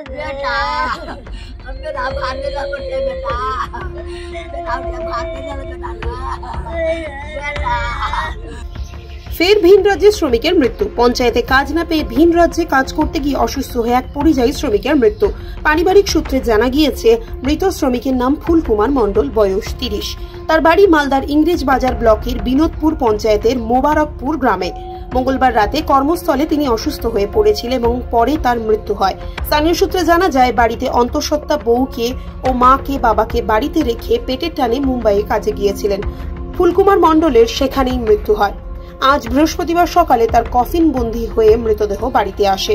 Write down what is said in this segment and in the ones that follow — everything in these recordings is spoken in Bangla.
बेटा मेरा भाग दे बेटा बेटा भाग दे बेटा ফের ভিন রাজ্যে শ্রমিকের মৃত্যু। পঞ্চায়েতে কাজ না পেয়ে ভিন রাজ্যে কাজ করতে গিয়ে অসুস্থ হয়ে এক পরিযায়ী শ্রমিকের মৃত্যু। পারিবারিক সূত্রে জানা গিয়েছে মৃত শ্রমিকের নাম ফুলকুমার মণ্ডল, বয়স 30। তার বাড়ি মালদার ইংরেজ বাজার ব্লকের বিনোদপুর পঞ্চায়েতের মোবারকপুর গ্রামে। মঙ্গলবার রাতে কর্মস্থলে তিনি অসুস্থ হয়ে পড়েছিলেন এবং পরে তার মৃত্যু হয়। স্থানীয় সূত্রে জানা যায় বাড়িতে অন্তঃসত্ত্বা বউকে ও মাকে বাবাকে বাড়িতে রেখে পেটের টানে মুম্বাইয়ে কাজে গিয়েছিলেন। ফুলকুমার মণ্ডলের সেখানেই মৃত্যু হয়। আজ বৃহস্পতিবার সকালে তার কফিন বন্দী হয়ে মৃতদেহ বাড়িতে আসে।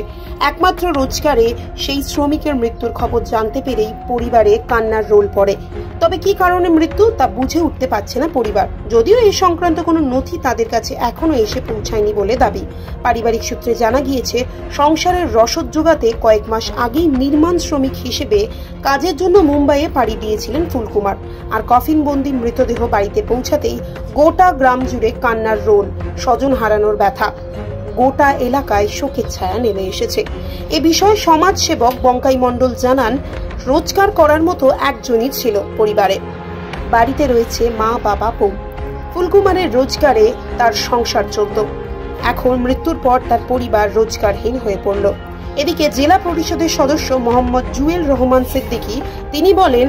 একমাত্র রোজগারে সেই শ্রমিকের মৃত্যুর খবর জানতে পেরেই পরিবারে কান্নার রোল পড়ে। তবে কি কারণে মৃত্যু তা বুঝে উঠতে পারছে না পরিবার, যদিও এই সংক্রান্ত কোনো নথি তাদের কাছে এখনো এসে পৌঁছায়নি বলে দাবি। পারিবারিক সূত্রে জানা গিয়েছে সংসারের রসদ জোগাতে কয়েক মাস আগেই নির্মাণ শ্রমিক হিসেবে কাজের জন্য মুম্বাইয়ে পাড়ি দিয়েছিলেন ফুলকুমার। আর কফিন বন্দী মৃতদেহ বাড়িতে পৌঁছাতেই গোটা গ্রাম জুড়ে কান্নার রোল, স্বজন হারানোর ব্যথা। গোটা এলাকায় শোকের ছায়া নেমে এসেছে। এ বিষয়ে সমাজসেবক বঙ্কাই মণ্ডল জানান, রোজগার করার মতো একজনই ছিল পরিবারে। বাড়িতে রয়েছে মা, বাবা, বউ। ফুলকুমারের রোজগারে তার সংসার চলত। এখন মৃত্যুর পর তার পরিবার রোজগারহীন হয়ে পড়ল। এদিকে জেলা পরিষদের সদস্য মোহাম্মদ জুয়েল রহমান সিদ্দিকী তিনি বলেন,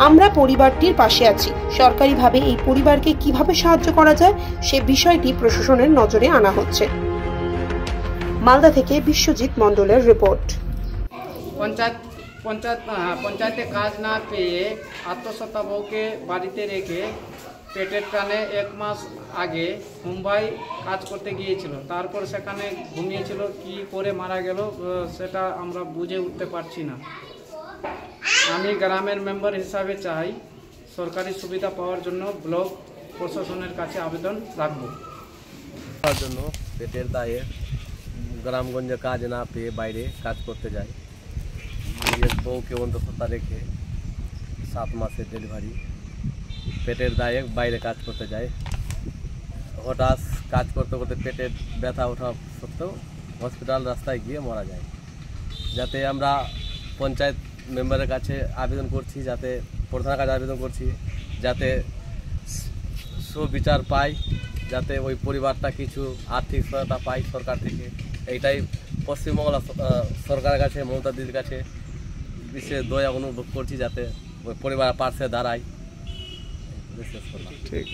আমরা পরিবারটির পাশে আছি। সরকারিভাবে এই পরিবারকে কিভাবে সাহায্য করা যায় সে বিষয়টি প্রশাসনের নজরে আনা হচ্ছে। মালদা থেকে বিশ্বজিৎ মণ্ডলের রিপোর্ট। পঞ্চায়েতে কাজ না পেয়ে আত্মসত্ত্বা বউকে বাড়িতে রেখে পেটের টানে 1 মাস আগে মুম্বাই কাজ করতে গিয়েছিল। তারপর সেখানে ঘুমিয়েছিল, কি করে মারা গেল সেটা আমরা বুঝে উঠতে পারছি না। আমি গ্রামের মেম্বার হিসাবে চাই সরকারি সুবিধা পাওয়ার জন্য ব্লক প্রশাসনের কাছে আবেদন রাখব। তার জন্য পেটের দায়ে গ্রামগঞ্জে কাজ না পেয়ে বাইরে কাজ করতে যায়। নিজের বউকে অন্তঃসত্ত্বা রেখে 7 মাসের ডেলিভারি, পেটের দায়ে বাইরে কাজ করতে যায়। হঠাৎ কাজ করতে করতে পেটের ব্যথা ওঠা সত্ত্বেও হসপিটাল রাস্তায় গিয়ে মারা যায়। যাতে আমরা পঞ্চায়েত মেম্বারের কাছে আবেদন করছি, যাতে প্রধানের কাছে আবেদন করছি যাতে সুবিচার পায়, যাতে ওই পরিবারটা কিছু আর্থিক সহায়তা পায় সরকার থেকে। এইটাই পশ্চিমবাংলা সরকারের কাছে, মমতা দিদির কাছে বিশেষ দয়া অনুভব করছি, যাতে ওই পরিবারের পাশে দাঁড়ায়। ঠিক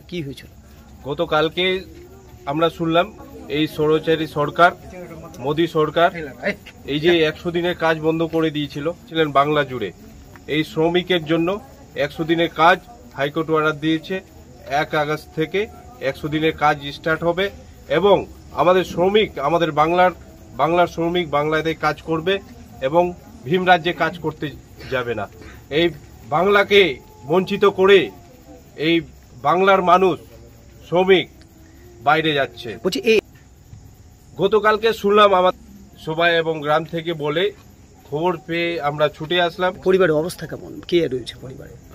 কি হয়েছিল? গতকালকে আমরা শুনলাম এই স্বৈরাচারী সরকার, মোদী সরকার এই যে 100 দিনের কাজ বন্ধ করে দিয়েছিল বাংলা জুড়ে। এই শ্রমিকের জন্য 100 দিনের কাজ হাইকোর্ট অর্ডার দিয়েছে। 1 আগস্ট থেকে 100 দিনের কাজ স্টার্ট হবে এবং আমাদের শ্রমিক, আমাদের বাংলার শ্রমিক বাংলাতে কাজ করবে এবং ভিন রাজ্যে কাজ করতে যাবে না। এই বাংলাকে বঞ্চিত করে এই বাংলার মানুষ শ্রমিক বাইরে যাচ্ছে। গতকালকে শুনলাম আমার সবাই এবং গ্রাম থেকে বলে, খবর পেয়ে আমরা ছুটে আসলাম। পরিবারের অবস্থা কেমন? কে রয়েছে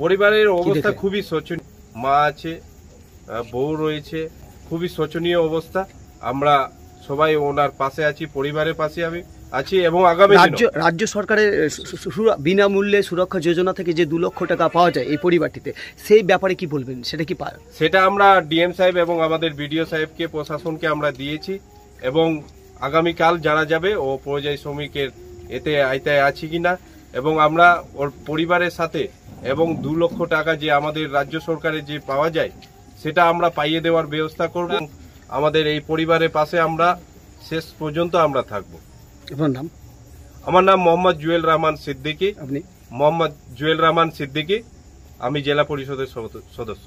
পরিবারের অবস্থা খুবই শোচনীয়। মা আছে, বউ রয়েছে, খুবই শোচনীয় অবস্থা। আমরা সবাই ওনার পাশে আছি, পরিবারের পাশে আমি আছি এবং আগামী রাজ্য সরকারের বিনামূল্যে সুরক্ষা যোজনা থেকে যে 2 লক্ষ টাকা পাওয়া যায় এই পরিবারটিতে, সেই ব্যাপারে কি বলবেন? সেটা কি পায়? সেটা আমরা ডিএম সাহেব এবং আমাদের বিডিও সাহেবকে, প্রশাসনকে আমরা দিয়েছি এবং আগামীকাল জানা যাবে ও পরিযায়ী শ্রমিকের এতে আয়তায় আছে কিনা। এবং আমরা ওর পরিবারের সাথে এবং 2 লক্ষ টাকা যে আমাদের রাজ্য সরকারের যে পাওয়া যায় সেটা আমরা পাইয়ে দেওয়ার ব্যবস্থা করব। আমাদের এই পরিবারের পাশে আমরা শেষ পর্যন্ত আমরা থাকব। আপনার নাম? আমার নাম মোহাম্মদ জুয়েল রহমান সিদ্দিকী। আপনি? মোহাম্মদ জুয়েল রহমান সিদ্দিকী। আমি জেলা পরিষদের সদস্য।